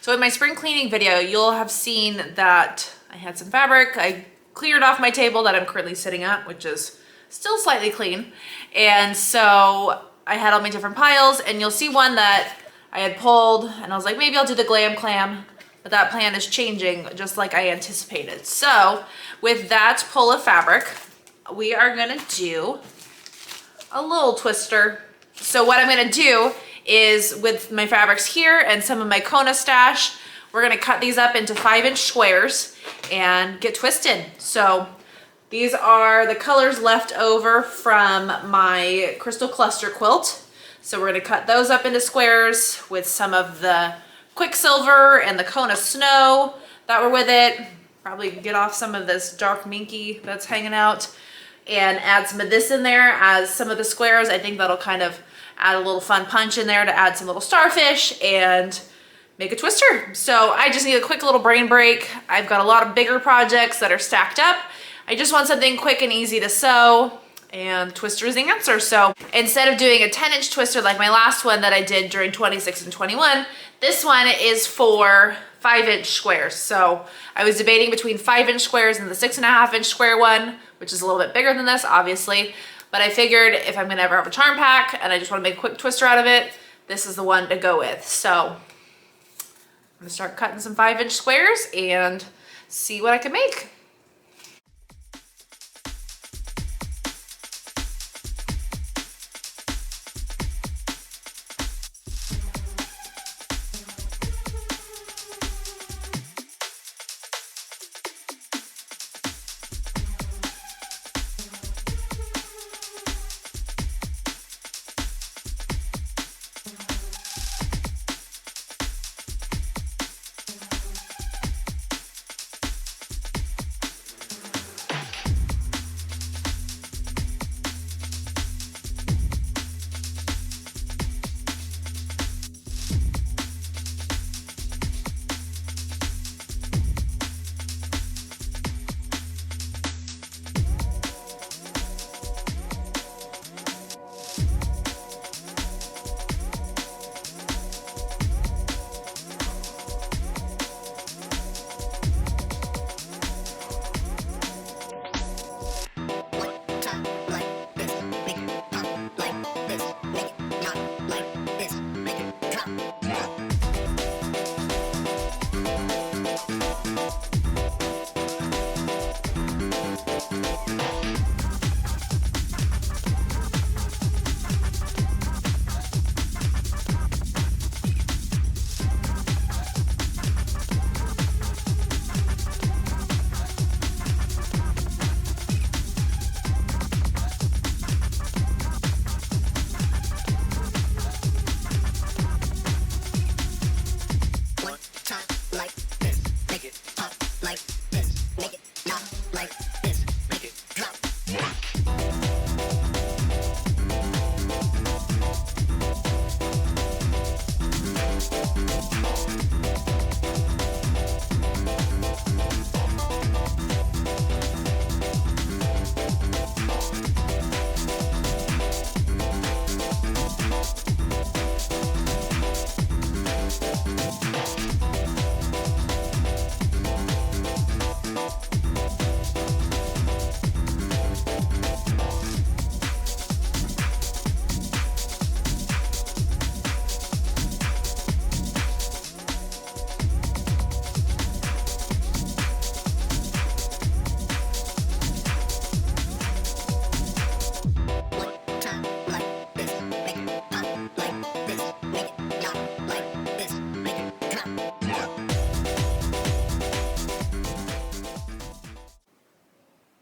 So in my spring cleaning video, you'll have seen that I had some fabric. I cleared off my table that I'm currently sitting at, which is still slightly clean. And so I had all my different piles, and you'll see one that I had pulled, and I was like, maybe I'll do the glam clam, but that plan is changing just like I anticipated. So with that pull of fabric, we are gonna do a little twister. So what I'm gonna do is, with my fabrics here and some of my Kona stash, we're gonna cut these up into 5-inch squares and get twisted. So these are the colors left over from my Crystal Cluster Quilt. So we're gonna cut those up into squares with some of the Quicksilver and the Kona Snow that were with it. Probably get off some of this dark minky that's hanging out and add some of this in there as some of the squares. I think that'll kind of add a little fun punch in there to add some little starfish and make a twister. So I just need a quick little brain break. I've got a lot of bigger projects that are stacked up. I just want something quick and easy to sew, and twister is the answer. So instead of doing a 10-inch twister like my last one that I did during 26 and 21, this one is for 5-inch squares. So I was debating between 5-inch squares and the 6.5-inch square one, which is a little bit bigger than this, obviously. But I figured if I'm gonna ever have a charm pack and I just wanna make a quick twister out of it, this is the one to go with. So I'm gonna start cutting some 5-inch squares and see what I can make.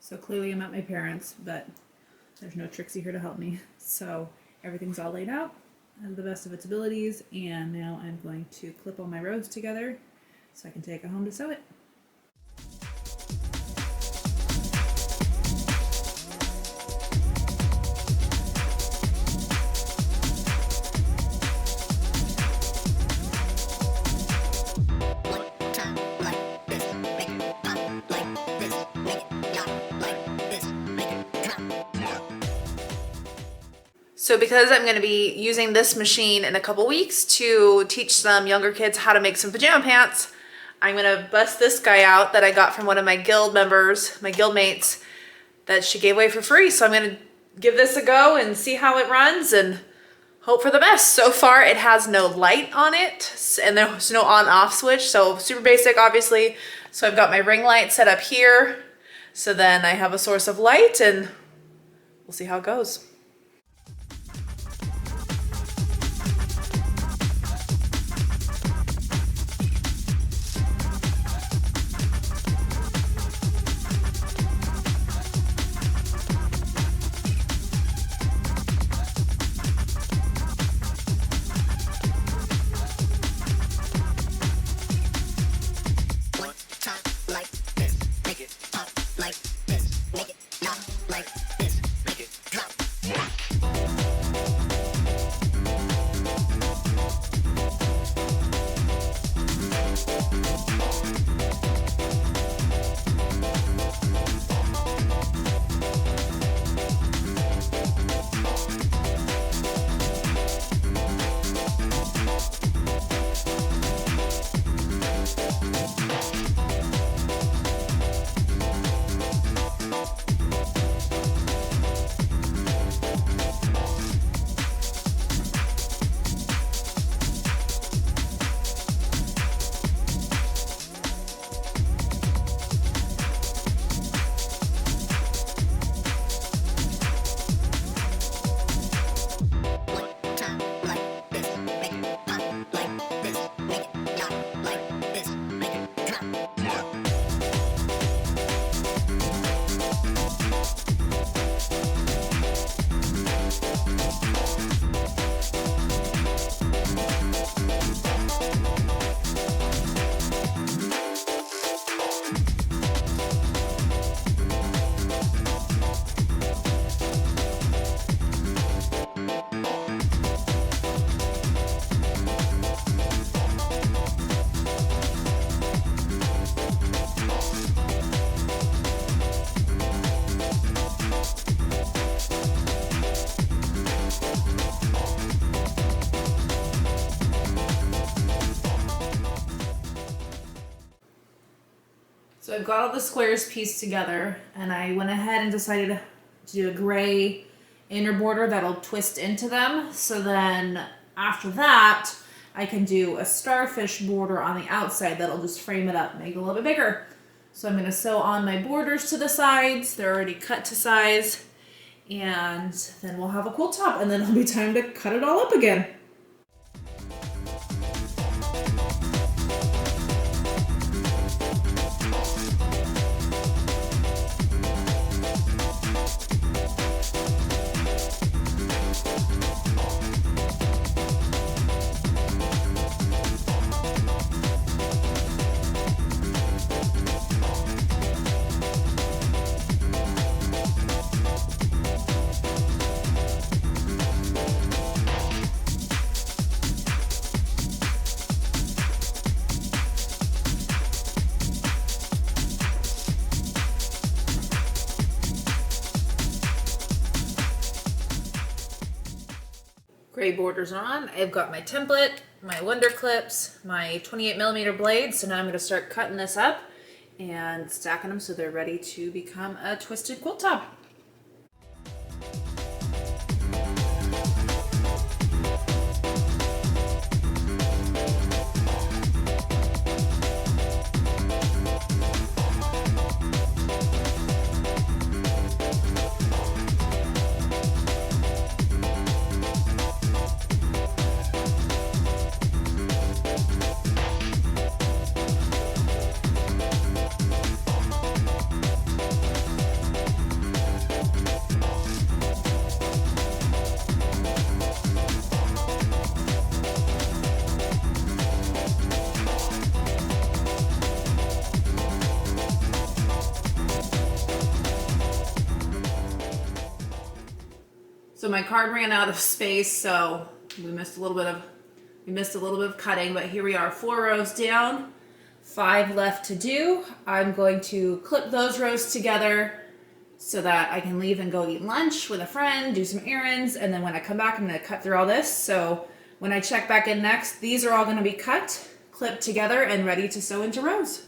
So clearly I'm at my parents', but there's no Trixie here to help me. So everything's all laid out to the best of its abilities, and now I'm going to clip all my rows together so I can take it home to sew it. So because I'm gonna be using this machine in a couple weeks to teach some younger kids how to make some pajama pants, I'm gonna bust this guy out that I got from one of my guild members, my guild mates, that she gave away for free. So I'm gonna give this a go and see how it runs and hope for the best. So far it has no light on it and there's no on-off switch, so super basic obviously. So I've got my ring light set up here, so then I have a source of light and we'll see how it goes. So I've got all the squares pieced together and I went ahead and decided to do a gray inner border that'll twist into them. So then after that, I can do a starfish border on the outside that'll just frame it up, make it a little bit bigger. So I'm gonna sew on my borders to the sides. They're already cut to size. And then we'll have a quilt top and then it'll be time to cut it all up again. Gray borders are on. I've got my template, my Wonder clips, my 28mm blades. So now I'm going to start cutting this up and stacking them so they're ready to become a twisted quilt top. So my card ran out of space, so we missed a little bit of cutting, but here we are, 4 rows down, 5 left to do. I'm going to clip those rows together so that I can leave and go eat lunch with a friend, do some errands, and then when I come back, I'm gonna cut through all this. So when I check back in next, these are all gonna be cut, clipped together, and ready to sew into rows.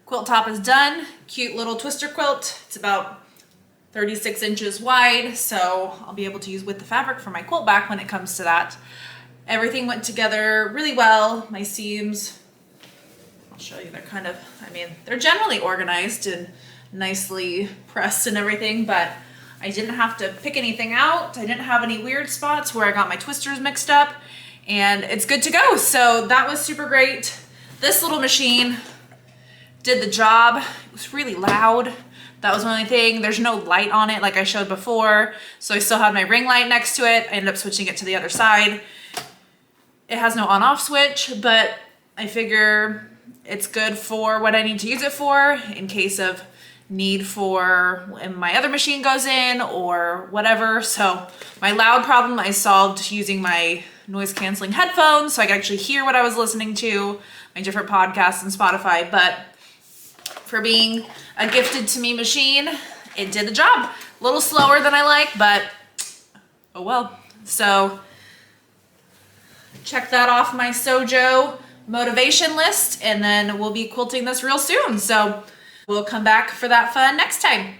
Quilt top is done. Cute little twister quilt. It's about 36 inches wide, so I'll be able to use with the fabric for my quilt back when it comes to that. Everything went together really well. My seams, I'll show you, they're kind of, I mean, they're generally organized and nicely pressed and everything, but I didn't have to pick anything out. I didn't have any weird spots where I got my twisters mixed up, and it's good to go. So that was super great. This little machine did the job. It was really loud. That was the only thing. There's no light on it like I showed before, so I still had my ring light next to it. I ended up switching it to the other side. It has no on-off switch, but I figure it's good for what I need to use it for in case of need for when my other machine goes in or whatever. So my loud problem I solved using my noise canceling headphones so I could actually hear what I was listening to, my different podcasts and Spotify. But for being a gifted to me machine, it did the job. A little slower than I like, but oh well. So check that off my Sojo motivation list, and then we'll be quilting this real soon. So we'll come back for that fun next time.